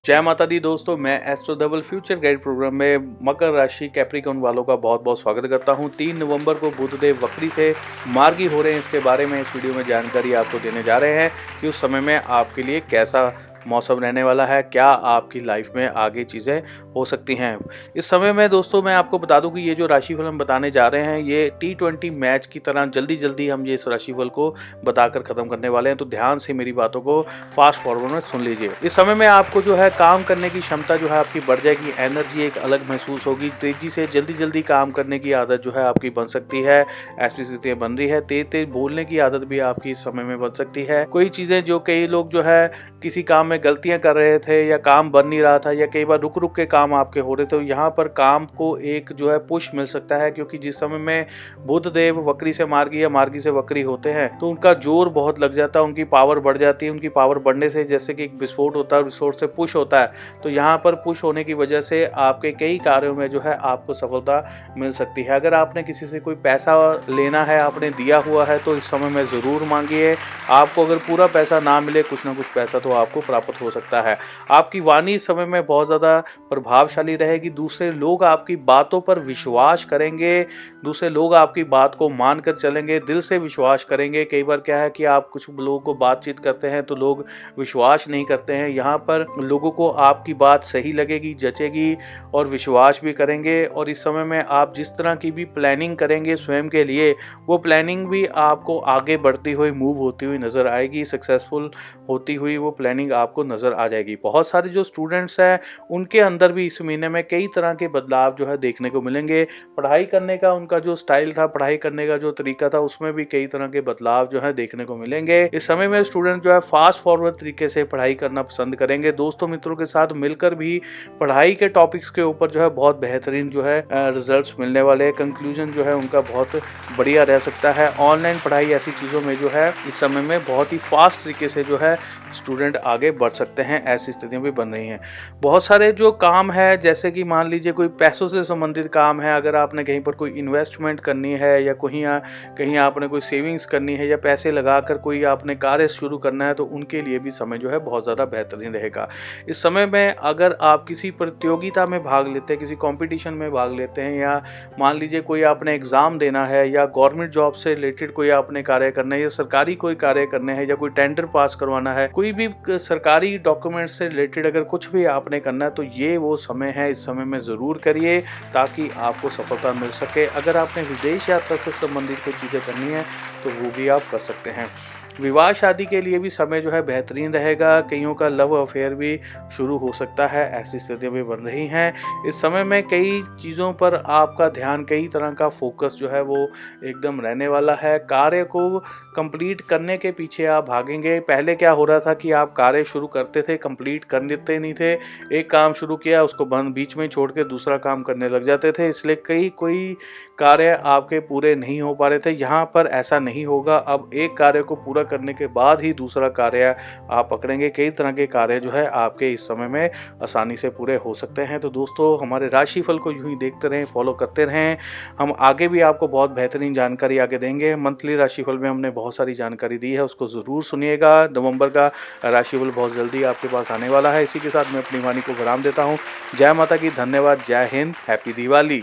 जय माता दी दोस्तों, मैं astro double future guide program में मकर राशि कैप्रिकॉर्न वालों का बहुत बहुत स्वागत करता हूं। 3 नवंबर को बुधदेव वक्री से मार्गी हो रहे हैं। इसके बारे में इस वीडियो में जानकारी आपको देने जा रहे हैं कि उस समय में आपके लिए कैसा मौसम रहने वाला है, क्या आपकी लाइफ में आगे चीज़ें हो सकती हैं। इस समय में दोस्तों मैं आपको बता दूं कि ये जो राशिफल हम बताने जा रहे हैं ये T20 मैच की तरह जल्दी जल्दी हम ये इस राशिफल को बताकर ख़त्म करने वाले हैं, तो ध्यान से मेरी बातों को फास्ट फॉरवर्ड में सुन लीजिए। इस समय में आपको जो है काम करने की क्षमता जो है आपकी बढ़ जाएगी, एनर्जी एक अलग महसूस होगी, तेज़ी से जल्दी जल्दी काम करने की आदत जो है आपकी बन सकती है। ऐसी स्थितियाँ बन रही है, तेज तेज बोलने की आदत भी आपकी इस समय में बन सकती है। कोई चीज़ें जो कई लोग जो है किसी काम में गलतियां कर रहे थे या काम बन नहीं रहा था या कई बार रुक रुक के काम आपके हो रहे थे, तो यहाँ पर काम को एक जो है पुश मिल सकता है, क्योंकि जिस समय में बुध देव वक्री से मार्गी या मार्गी से वक्री होते हैं तो उनका जोर बहुत लग जाता है, उनकी पावर बढ़ जाती है। उनकी पावर बढ़ने से जैसे कि एक विस्फोट होता है, विस्फोट से पुश होता है, तो यहाँ पर पुश होने की वजह से आपके कई कार्यों में जो है आपको सफलता मिल सकती है। अगर आपने किसी से कोई पैसा लेना है, आपने दिया हुआ है, तो इस समय में ज़रूर मांगिए। आपको अगर पूरा पैसा ना मिले, कुछ ना कुछ पैसा तो आपको प्राप्त हो सकता है। आपकी वाणी इस समय में बहुत ज़्यादा प्रभावशाली रहेगी। दूसरे लोग आपकी बातों पर विश्वास करेंगे, दूसरे लोग आपकी बात को मानकर चलेंगे, दिल से विश्वास करेंगे। कई बार क्या है कि आप कुछ लोगों को बातचीत करते हैं तो लोग विश्वास नहीं करते हैं। यहाँ पर लोगों को आपकी बात सही लगेगी, जचेगी और विश्वास भी करेंगे। और इस समय में आप जिस तरह की भी प्लानिंग करेंगे स्वयं के लिए, वो प्लानिंग भी आपको आगे बढ़ती हुई, मूव होती हुई नज़र आएगी। सक्सेसफुल होती हुई वो प्लानिंग आपको नज़र आ जाएगी। बहुत सारे जो स्टूडेंट्स हैं उनके अंदर भी इस महीने में कई तरह के बदलाव जो है देखने को मिलेंगे। पढ़ाई करने का उनका जो स्टाइल था, पढ़ाई करने का जो तरीका था, उसमें भी कई तरह के बदलाव जो है देखने को मिलेंगे। इस समय में स्टूडेंट जो है फास्ट फॉरवर्ड तरीके से पढ़ाई करना पसंद करेंगे। दोस्तों मित्रों के साथ मिलकर भी पढ़ाई के टॉपिक्स के ऊपर जो है बहुत बेहतरीन जो है रिजल्ट्स मिलने वाले हैं। कंक्लूजन जो है उनका बहुत बढ़िया रह सकता है। ऑनलाइन पढ़ाई ऐसी चीज़ों में जो है इस समय में बहुत ही फास्ट तरीके से जो है स्टूडेंट आगे बढ़ सकते हैं। ऐसी स्थितियां भी बन रही हैं। बहुत सारे जो काम है, जैसे कि मान लीजिए कोई पैसों से संबंधित काम है, अगर आपने कहीं पर कोई इन्वेस्टमेंट करनी है या कहीं आपने कोई सेविंग्स करनी है या पैसे लगाकर कोई आपने कार्य शुरू करना है, तो उनके लिए भी समय जो है बहुत ज़्यादा बेहतरीन रहेगा। इस समय में अगर आप किसी प्रतियोगिता में भाग लेते हैं, किसी कॉम्पिटिशन में भाग लेते हैं, या मान लीजिए कोई आपने एग्ज़ाम देना है या गवर्नमेंट जॉब से रिलेटेड कोई आपने कार्य करना है या सरकारी कोई कार्य करना है या कोई टेंडर पास करवाना है, कोई भी सरकारी डॉक्यूमेंट से रिलेटेड अगर कुछ भी आपने करना है, तो ये वो समय है। इस समय में ज़रूर करिए ताकि आपको सफलता मिल सके। अगर आपने विदेश यात्रा से संबंधित कोई चीज़ें करनी है तो वो भी आप कर सकते हैं। विवाह शादी के लिए भी समय जो है बेहतरीन रहेगा। कईयों का लव अफेयर भी शुरू हो सकता है। ऐसी स्थितियाँ भी बन रही हैं। इस समय में कई चीज़ों पर आपका ध्यान, कई तरह का फोकस जो है वो एकदम रहने वाला है। कार्य को कंप्लीट करने के पीछे आप भागेंगे। पहले क्या हो रहा था कि आप कार्य शुरू करते थे, कंप्लीट कर देते नहीं थे। एक काम शुरू किया, उसको बंद बीच में छोड़ के दूसरा काम करने लग जाते थे, इसलिए कोई कार्य आपके पूरे नहीं हो पा रहे थे। यहाँ पर ऐसा नहीं होगा। अब एक कार्य को पूरा करने के बाद ही दूसरा कार्य आप पकड़ेंगे। कई तरह के कार्य जो है आपके इस समय में आसानी से पूरे हो सकते हैं। तो दोस्तों हमारे राशिफल को यूं ही देखते रहें, फॉलो करते रहें। हम आगे भी आपको बहुत बेहतरीन जानकारी आगे देंगे। मंथली राशिफल में हमने बहुत सारी जानकारी दी है, उसको ज़रूर सुनिएगा। नवंबर का राशिफल बहुत जल्दी आपके पास आने वाला है। इसी के साथ मैं अपनी वाणी को विराम देता हूँ। जय माता की, धन्यवाद, जय हिंद, हैप्पी दिवाली।